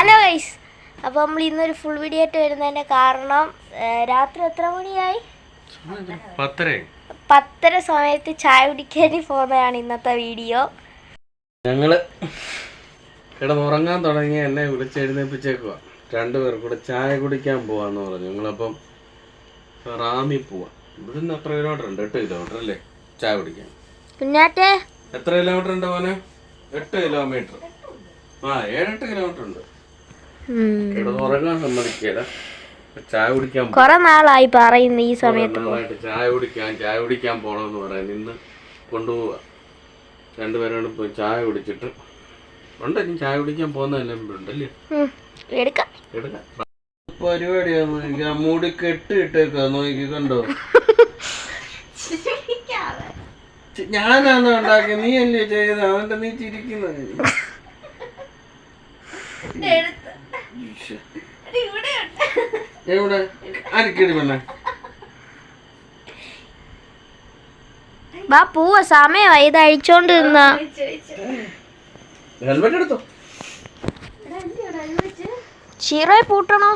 Hello guys, അപ്പോൾ നമ്മൾ ഇന്നൊരു ഫുൾ വീഡിയോ ആയിട്ട് വരുന്നതിൻ്റെ കാരണം രാത്രി എത്ര മണിയായി? 10:30 സമയത്ത് ചായ കുടിക്കാൻ പോകുന്നതാണ് ഇന്നത്തെ വീഡിയോ. ഞങ്ങൾ കിടന്നുറങ്ങാൻ തുടങ്ങി എന്നെ വിളിച്ചെഴുന്നേപ്പിച്ചേക്കുക. രണ്ടുപേർ കൂടെ ചായ കുടിക്കാൻ പോവാന്ന് പറഞ്ഞു. ഞങ്ങളപ്പം റാമി പോവാ. ഇവിടുന്ന് എത്ര കിലോമീറ്റർ ഉണ്ട്? 8 കിലോമീറ്റർ അല്ലേ ചായ കുടിക്കാൻ? കുഞ്ഞാറ്റെ എത്ര കിലോമീറ്റർ ഉണ്ട് മോനെ? 8 കിലോമീറ്റർ. 7-8 കിലോമീറ്റർ ഉണ്ട്. കിടന്നുറങ്ങാൻ സമ്മതിക്കേല. ചായ കുടിക്കാൻ കുറെ നാളായി പറയുന്നു ഈ സമയത്ത് ചായ കുടിക്കാൻ പോണെന്ന് പറയുന്നത്. ഇന്ന് കൊണ്ടുപോവാ. രണ്ടുപേരോട് പോയി ചായ കുടിച്ചിട്ട് ഉണ്ട്. ഇനി ചായ കുടിക്കാൻ പോകുന്നതല്ലേ ഉണ്ടല്ലേ? പരിപാടിയാ. മൂടി കെട്ട് ഇട്ടേക്കാ. നോക്കി കണ്ടോ? ഞാനാണ് ഉണ്ടാക്കി, നീ അല്ലേ ചെയ്ത? അവന്റെ നീ ചിരിക്കുന്നത്. എവിടെ ആരിക്കടി പെണ്ണ? പോവ സമയമായി. ഇത് അഴിച്ചോണ്ട് നിന്നാ ഹെൽമെറ്റ് എടുത്തോ. ചീറയെ പൂട്ടണോ?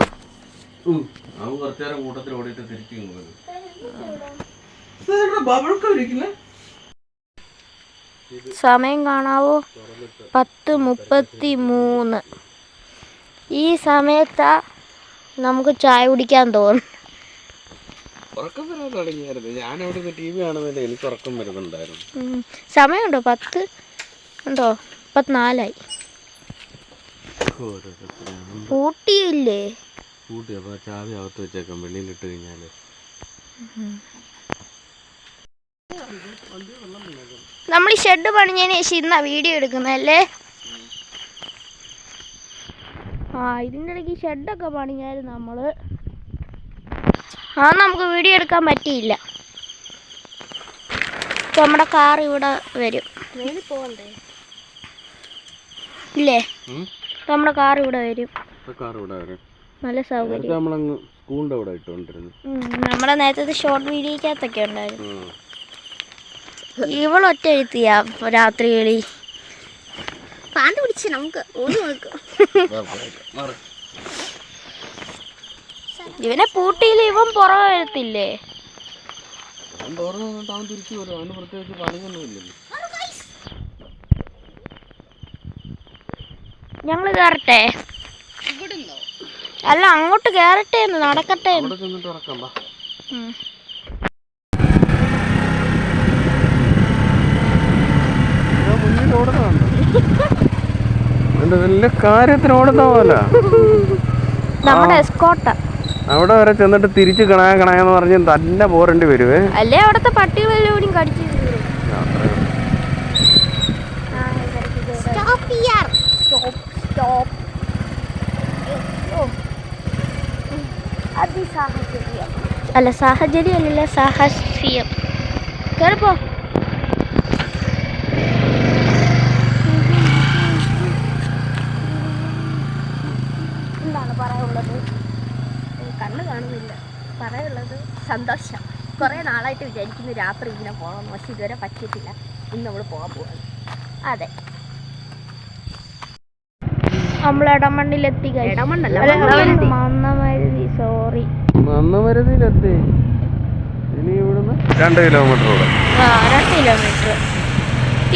അവൻ കുറച്ചേരം കൂട്ടത്തിൽ ഓടിയിട്ട് തിരിച്ചു. സമയം കാണാവോ? 10:33. ഈ സമയത്താ നമുക്ക് ചായ കുടിക്കാൻ തോന്നും. ഉറക്കം വരാൻ തുടങ്ങിയായിരുന്നു. ഞാനവിടെ TV കാണുന്നില്ല, എനിക്ക് ഉറക്കം വരുന്നുണ്ടായിരുന്നു. സമയമുണ്ടോ? 10 ഉണ്ടോ? 10:04. പൂട്ടിയില്ലേ? പൂട്ടി. അപ്പൊ ചാവി അകത്ത് വെച്ചേക്കാം. വെളിയിലിട്ട് കഴിഞ്ഞാല് നമ്മൾ ഈ ഷെഡ് പണിഞ്ഞതിന് ശേഷം ഇന്നാ വീഡിയോ എടുക്കുന്നല്ലേ? ഇതിൻ്റെ ഇടയ്ക്ക് ഷെഡൊക്കെ പണിഞ്ഞായിരുന്നു നമ്മള്. നമുക്ക് വീഡിയോ എടുക്കാൻ പറ്റിയില്ല. ഇപ്പം നമ്മുടെ കാർ ഇവിടെ വരും. ഇല്ലേ? ഇപ്പം നമ്മുടെ കാർ ഇവിടെ വരും. നല്ല സൗകര്യം. നമ്മുടെ നേരത്തെ ഷോർട്ട് വീഡിയോക്കകത്തൊക്കെ ഉണ്ടായിരുന്നു. ഇവളൊറ്റ എഴുത്തിയാ രാത്രികളിൽ പാണ്ട് പിടിച്ച് നമുക്ക് ഇവനെ പൂട്ടിയില്ല. ഇവൻ പുറകെ വരത്തില്ലേ? ഞങ്ങള് കേറട്ടെ? അല്ല, അങ്ങോട്ട് കേറട്ടെ, നടക്കട്ടെ. വലിയ കാര്യത്തിന് ഓടുന്ന പോലെ നമ്മുടെ എസ്കോർട്ടാ. അവിടെ വരെ ചെന്നിട്ട് തിരിച്ച് കണായെന്ന് പറഞ്ഞ് തന്നെ പോരേണ്ടി വരുവേ. അല്ലേ അവിടത്തെ പട്ടികളെല്ലാം കടിച്ചു. അല്ല, സാഹചര്യം അല്ലല്ലോ, സാഹസ്യം. കേറിപ്പോ. എന്താണ് പറയാനുള്ളത്? കണ്ണ് കാണുന്നില്ല. പറയാനുള്ളത് സന്തോഷം. കുറേ നാളായിട്ട് വിചാരിക്കുന്നു രാത്രി ഇങ്ങനെ പോകണമെന്ന്. പക്ഷെ ഇതുവരെ പറ്റിയിട്ടില്ല. ഇന്ന് നമ്മൾ പോകാൻ പോവാണ്. അതെ, നമ്മൾ എടമണ്ണിലെത്തി. മന്നമരുതി. സോറി, മന്നമരുതിയിലെത്തി. ഇനി ഇവിടുന്ന് 2 കിലോമീറ്റർ. 2 കിലോമീറ്റർ.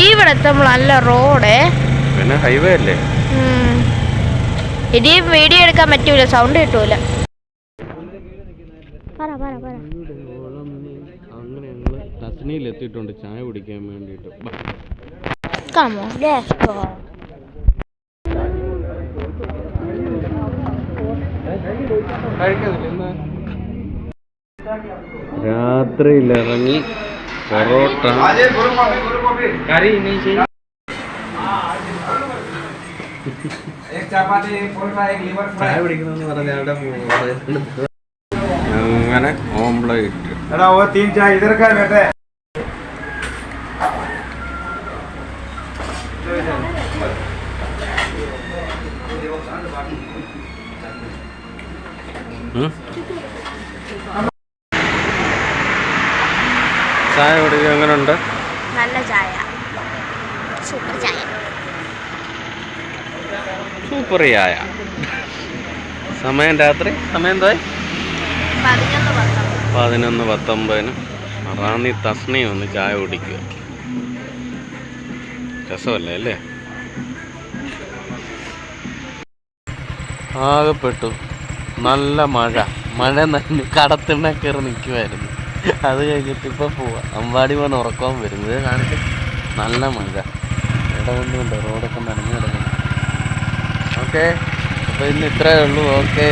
ഇവിടെ നമ്മൾ നല്ല റോഡ്, പിന്നെ ഹൈവേ അല്ലേ. ഇനി വീഡിയോ എടുക്കാൻ പറ്റൂല, സൗണ്ട് കിട്ടൂല. അങ്ങനെ ഞങ്ങള് തസ്നിയിൽ എത്തിയിട്ടുണ്ട് ചായ കുടിക്കാൻ വേണ്ടിയിട്ട്. രാത്രിയിൽ ഇറങ്ങി പൊറോട്ട ചായ പിടിക്കണമെന്ന് പറഞ്ഞ അങ്ങനെ ഓംപ്ലേറ്റ്. ചായ കുടിക്കാൻ എങ്ങനെ ഉണ്ട്? നല്ല ചായ, സൂപ്പർ ചായ. സൂപ്പർ ചായ. സമയം രാത്രി സമയം എന്തായി? 11:19. റാന്നി തസ്നി ഒന്ന് ചായ കുടിക്കുക. രസമല്ലേ അല്ലേ? ആകെപ്പെട്ടു. നല്ല മഴ നനഞ്ഞ് കടത്തിണ്ണ കയറി നിൽക്കുമായിരുന്നു. അത് കഴിഞ്ഞിട്ട് ഇപ്പോൾ പോവാം. അമ്പാടി പോകാൻ ഉറക്കം വരുന്നത് കാണിച്ച് നല്ല മഴ ഇടകൊണ്ടുണ്ട്. റോഡൊക്കെ നനഞ്ഞു കിടക്കുന്നു. ഓക്കെ, അപ്പോൾ ഇന്ന് ഇത്രയേ ഉള്ളൂ. ഓക്കേ.